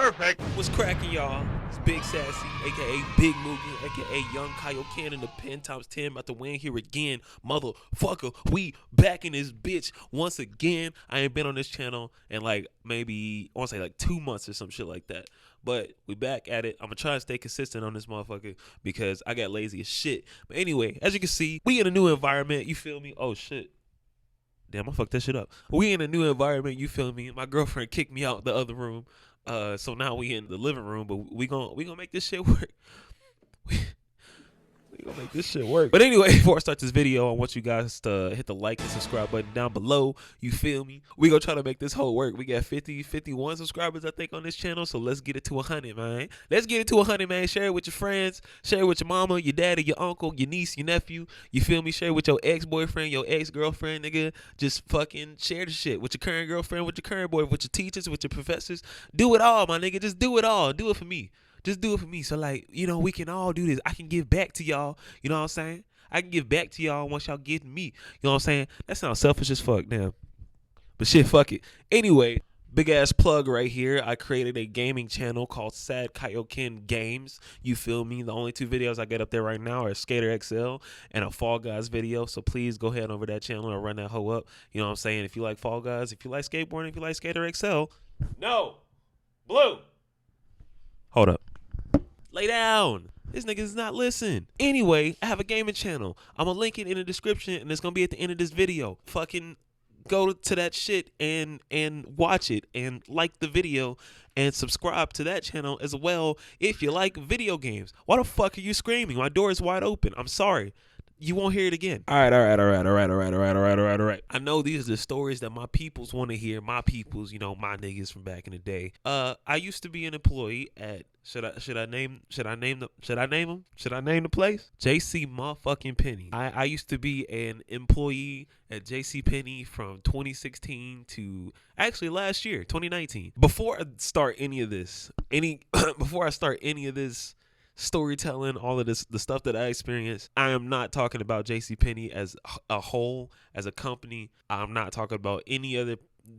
perfect. What's cracking, y'all? It's Big Sassy, aka Big Moogie, aka Young Kaioken in the pen times 10, about to win here again. Motherfucker, we back in this bitch once again. I ain't been on this channel in like maybe, I want to say like 2 months or some shit like that. But we back at it. I'm gonna try to stay consistent on this motherfucker because I got lazy as shit. But anyway, as you can see, we in a new environment. You feel me? Oh shit. Damn, I fucked that shit up. We in a new environment, you feel me? My girlfriend kicked me out the other room. So now we in the living room, but we gonna make this shit work. We gonna make this shit work. But anyway, before I start this video, I want you guys to hit the like and subscribe button down below. You feel me? We gonna try to make this whole work. We got 51 subscribers, I think, on this channel. So let's get it to 100, man. Let's get it to 100, man. Share it with your friends. Share it with your mama, your daddy, your uncle, your niece, your nephew. You feel me? Share it with your ex-boyfriend, your ex-girlfriend, nigga. Just fucking share the shit with your current girlfriend, with your current boy, with your teachers, with your professors. Do it all, my nigga. Just do it all. Do it for me. Just do it for me. So, like, you know, we can all do this. I can give back to y'all. You know what I'm saying? I can give back to y'all once y'all give me. You know what I'm saying? That sounds selfish as fuck, damn. But shit, fuck it. Anyway, big ass plug right here. I created a gaming channel called Sad Kaioken Games. You feel me? The only 2 videos I get up there right now are Skater XL and a Fall Guys video. So please go ahead over that channel and run that hoe up. You know what I'm saying? If you like Fall Guys, if you like skateboarding, if you like Skater XL. No. Blue. Hold up. Lay down. This nigga does not listen. Anyway, I have a gaming channel. I'm gonna link it in the description, and it's gonna be at the end of this video. Fucking go to that shit and watch it and like the video and subscribe to that channel as well if you like video games. Why the fuck are you screaming? My door is wide open. I'm sorry. You won't hear it again. All right. I know these are the stories that my peoples want to hear. My peoples, you know, my niggas from back in the day. I used to be an employee at should I name the place? JC motherfucking Penney. I used to be an employee at JC Penney from 2016 to actually last year, 2019. Before I start any of this storytelling, all of this, the stuff that I experienced, I am not talking about JCPenney as a whole, as a company. I'm not talking about any other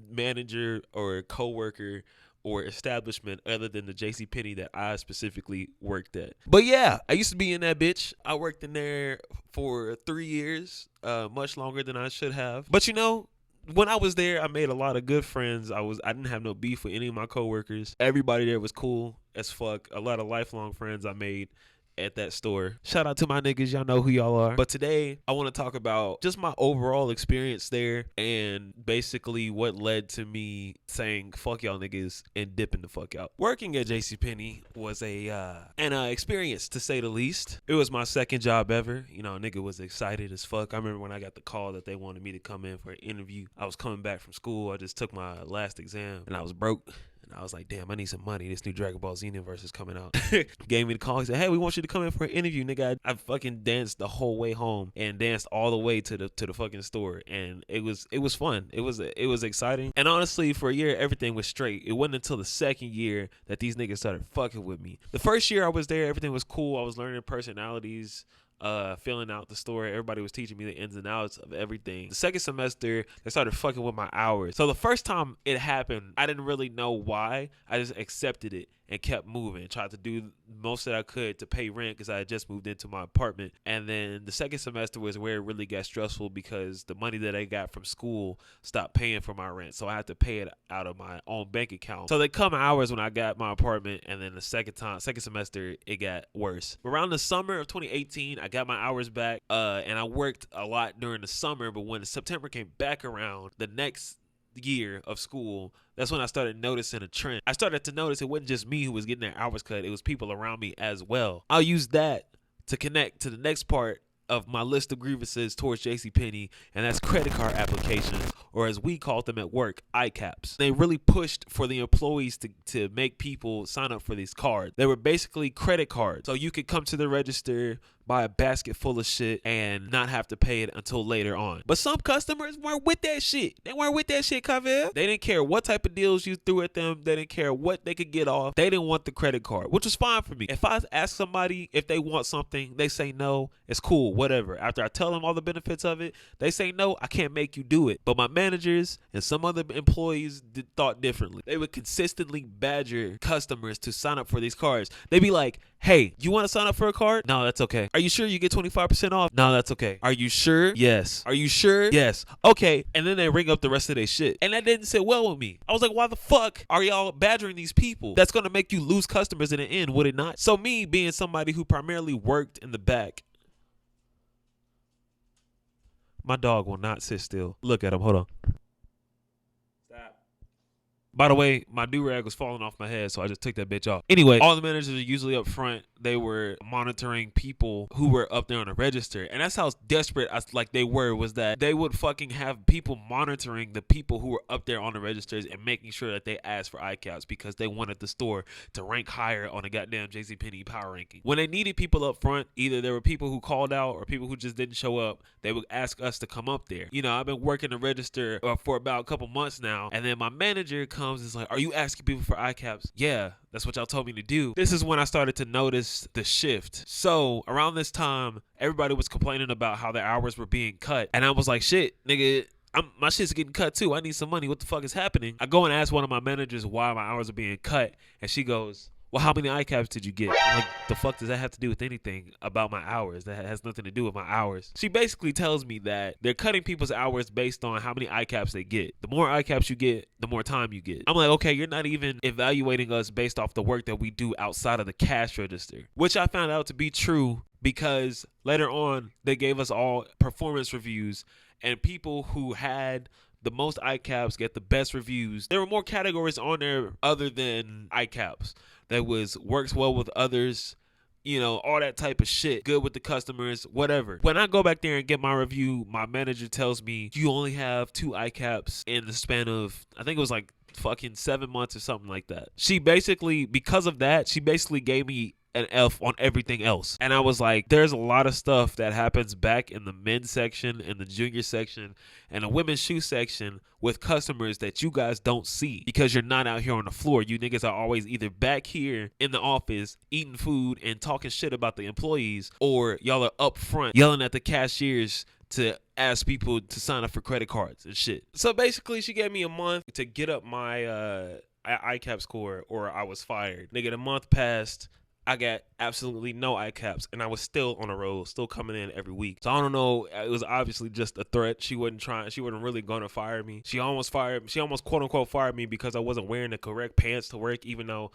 manager or coworker or establishment other than the JCPenney that I specifically worked at. But yeah, I used to be in that bitch. I worked in there for 3 years, much longer than I should have. But you know, when I was there, I made a lot of good friends. I didn't have no beef with any of my coworkers. Everybody there was cool as fuck. A lot of lifelong friends I made at that store. Shout out to my niggas, y'all know who y'all are. But today I want to talk about just my overall experience there and basically what led to me saying fuck y'all niggas and dipping the fuck out. Working at JCPenney was an experience, to say the least. It was my second job ever. You know, nigga was excited as fuck. I remember when I got the call that they wanted me to come in for an interview. I was coming back from school. I just took my last exam and I was broke. And I was like, damn, I need some money. This new Dragon Ball Xenoverse is coming out. Gave me the call. He said, hey, we want you to come in for an interview, nigga. I fucking danced the whole way home and danced all the way to the fucking store. And it was fun. It was exciting. And honestly, for a year, everything was straight. It wasn't until the second year that these niggas started fucking with me. The first year I was there, everything was cool. I was learning personalities, filling out the store. Everybody was teaching me the ins and outs of everything. The second semester, they started fucking with my hours. So the first time it happened, I didn't really know why. I just accepted it and kept moving. Tried to do most that I could to pay rent because I had just moved into my apartment. And then the second semester was where it really got stressful because the money that I got from school stopped paying for my rent. So I had to pay it out of my own bank account. So they come hours when I got my apartment, and then the second semester, it got worse. Around the summer of 2018, I got my hours back, and I worked a lot during the summer, but when September came back around, the next year of school, that's when I started noticing a trend. I started to notice it wasn't just me who was getting their hours cut, it was people around me as well. I'll use that to connect to the next part of my list of grievances towards JCPenney, and that's credit card applications, or as we called them at work, ICAPs. They really pushed for the employees to make people sign up for these cards. They were basically credit cards. So you could come to the register, buy a basket full of shit and not have to pay it until later on. But some customers weren't with that shit. They weren't with that shit, Kavel. They didn't care what type of deals you threw at them. They didn't care what they could get off. They didn't want the credit card, which was fine for me. If I ask somebody if they want something, they say no, it's cool, whatever. After I tell them all the benefits of it, they say no, I can't make you do it. But my managers and some other employees thought differently. They would consistently badger customers to sign up for these cards. They'd be like, hey, you want to sign up for a card? No, that's okay. Are you sure you get 25% off? No, that's okay. Are you sure? Yes. Are you sure? Yes. Okay. And then they ring up the rest of their shit. And that didn't sit well with me. I was like, why the fuck are y'all badgering these people? That's going to make you lose customers in the end, would it not? So me being somebody who primarily worked in the back, my dog will not sit still. Look at him. Hold on. By the way, my do-rag was falling off my head, so I just took that bitch off. Anyway, all the managers are usually up front. They were monitoring people who were up there on the register. And that's how desperate they were, was that they would fucking have people monitoring the people who were up there on the registers and making sure that they asked for iCaps because they wanted the store to rank higher on the goddamn JCPenney power ranking. When they needed people up front, either there were people who called out or people who just didn't show up, they would ask us to come up there. You know, I've been working the register for about a couple months now, and then my manager comes and is like, are you asking people for iCaps? Yeah, that's what y'all told me to do. This is when I started to notice the shift. So around this time, everybody was complaining about how their hours were being cut. And I was like, shit, nigga, my shit's getting cut too. I need some money. What the fuck is happening? I go and ask one of my managers why my hours are being cut. And she goes, well, how many iCaps did you get? I'm like, the fuck does that have to do with anything about my hours? That has nothing to do with my hours. She basically tells me that they're cutting people's hours based on how many iCaps they get. The more iCaps you get, the more time you get. I'm like, okay, you're not even evaluating us based off the work that we do outside of the cash register, which I found out to be true because later on they gave us all performance reviews, and people who had the most iCaps get the best reviews. There were more categories on there other than iCaps. That was works well with others, you know, all that type of shit. Good with the customers, whatever. When I go back there and get my review, my manager tells me you only have 2 iCaps in the span of, I think it was like fucking 7 months or something like that. She basically, because of that, she basically gave me an F on everything else. And I was like, there's a lot of stuff that happens back in the men's section, in the junior section, and the women's shoe section with customers that you guys don't see because you're not out here on the floor. You niggas are always either back here in the office eating food and talking shit about the employees, or y'all are up front yelling at the cashiers to ask people to sign up for credit cards and shit. So basically, she gave me a month to get up my iCap score or I was fired. Nigga, the month passed. I got absolutely no iCaps, and I was still on the road, still coming in every week. So I don't know. It was obviously just a threat. She wasn't really going to fire me. She almost quote unquote fired me because I wasn't wearing the correct pants to work, even though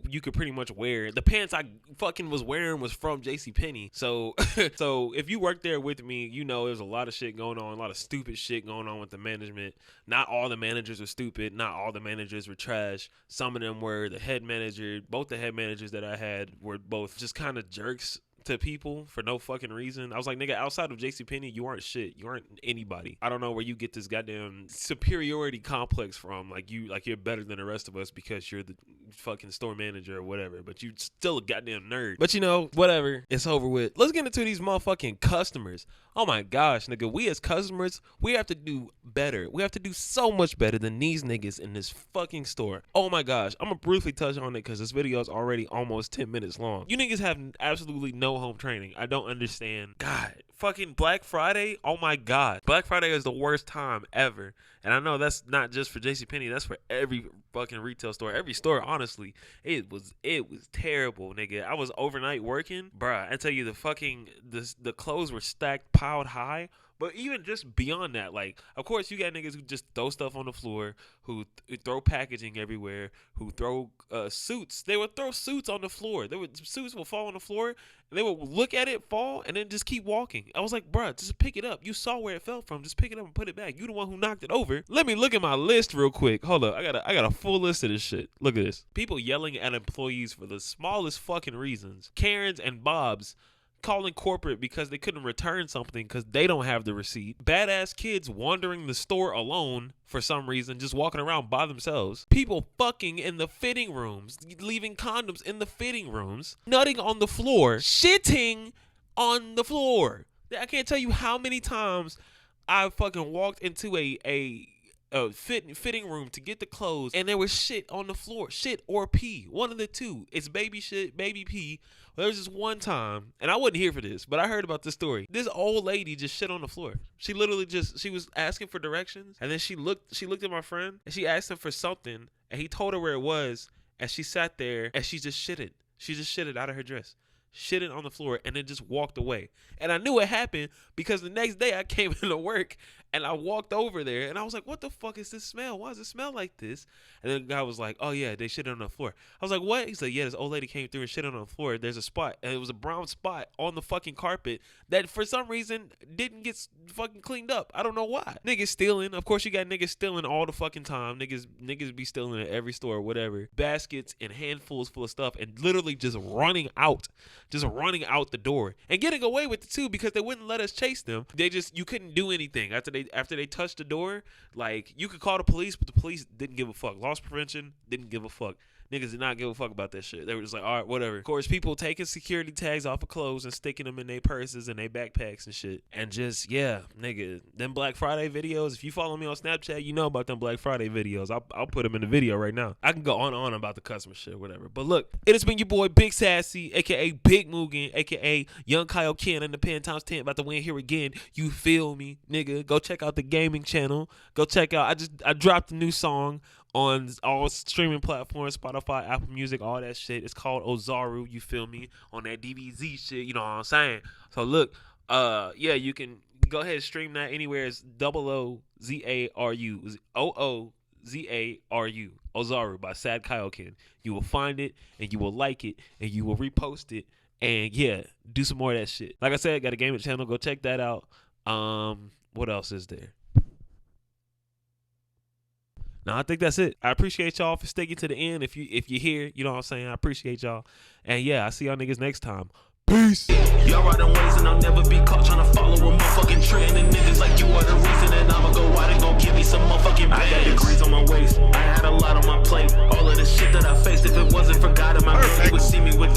you could pretty much wear the pants I fucking was wearing was from JCPenney. So so if you work there with me, you know there's a lot of shit going on, a lot of stupid shit going on with the management. Not all the managers are stupid. Not all the managers were trash. Some of them were. The head manager, both the head managers that I had were both just kind of jerks to people for no fucking reason. I was like, nigga, outside of JCPenney, you aren't shit. You aren't anybody. I don't know where you get this goddamn superiority complex from. Like you're better than the rest of us because you're the fucking store manager or whatever, but you still a goddamn nerd. But you know, whatever. It's over with. Let's get into these motherfucking customers. Oh my gosh, nigga, we as customers, we have to do better. We have to do so much better than these niggas in this fucking store. Oh my gosh, I'm gonna briefly touch on it because this video is already almost 10 minutes long. You niggas have absolutely no home training. I don't understand. God, fucking Black Friday. Oh my God, Black Friday is the worst time ever. And I know that's not just for JCPenney. That's for every fucking retail store. Every store, honestly. It was terrible, nigga. I was overnight working. Bruh, I tell you, the clothes were stacked, piled high. But even just beyond that, like, of course, you got niggas who just throw stuff on the floor, who throw packaging everywhere, who throw suits. They would throw suits on the floor. Suits will fall on the floor, and they would look at it fall, and then just keep walking. I was like, bruh, just pick it up. You saw where it fell from. Just pick it up and put it back. You the one who knocked it over. Let me look at my list real quick. Hold up. I got a full list of this shit. Look at this. People yelling at employees for the smallest fucking reasons. Karens and Bobs calling corporate because they couldn't return something because they don't have the receipt. Badass kids wandering the store alone for some reason, just walking around by themselves. People fucking in the fitting rooms, leaving condoms in the fitting rooms, nutting on the floor, shitting on the floor. I can't tell you how many times I fucking walked into a fitting room to get the clothes, and there was shit on the floor, shit or pee, one of the two. It's baby shit, baby pee. There was this one time, and I wasn't here for this, but I heard about this story. This old lady just shit on the floor. She literally she was asking for directions, and then she looked at my friend, and she asked him for something, and he told her where it was, and she sat there, and she just shitted. She just shitted out of her dress. Shitted on the floor and then just walked away. And I knew it happened because the next day I came into work and I walked over there and I was like, what the fuck is this smell? Why does it smell like this? And then the guy was like, oh yeah, they shitted on the floor. I was like, what? He's like, yeah, this old lady came through and shitted on the floor. There's a spot, and it was a brown spot on the fucking carpet that for some reason didn't get fucking cleaned up. I don't know why. Niggas stealing. Of course you got niggas stealing all the fucking time. Niggas be stealing at every store or whatever. Baskets and handfuls full of stuff and literally just running out the door and getting away with it too because they wouldn't let us chase them. You couldn't do anything after they touched the door. Like, you could call the police, but the police didn't give a fuck. Loss prevention didn't give a fuck. Niggas did not give a fuck about that shit. They were just like, all right, whatever. Of course, people taking security tags off of clothes and sticking them in their purses and their backpacks and shit. And just, yeah, nigga, them Black Friday videos, if you follow me on Snapchat, you know about them Black Friday videos. I'll put them in the video right now. I can go on and on about the customer shit, whatever. But look, it has been your boy, Big Sassy, a.k.a. Big Mugen, a.k.a. Young Kyle Ken in the Pen Times 10, about to win here again. You feel me, nigga? Go check out the gaming channel. Go check out, I dropped a new song on all streaming platforms, Spotify, Apple Music, all that shit. It's called Ozaru, you feel me? On that DBZ shit, you know what I'm saying? So look, yeah, you can go ahead and stream that anywhere. It's OOZARU, OOZARU, Ozaru by Sad Kaioken. You will find it, and you will like it, and you will repost it, and yeah, do some more of that shit. Like I said, got a gaming channel. Go check that out. What else is there? No, I think that's it. I appreciate y'all for sticking to the end. If you're here, you know what I'm saying? I appreciate y'all. And yeah, I see y'all niggas next time. Peace. Y'all riding ways and I'll never be caught trying to follow a motherfucking trend. And niggas like you are the reason, and I'ma go out and gon' give me some motherfucking bands. I got degrees on my waist. I had a lot on my plate. All of the shit that I faced, if it wasn't for God in my mind, you would see me with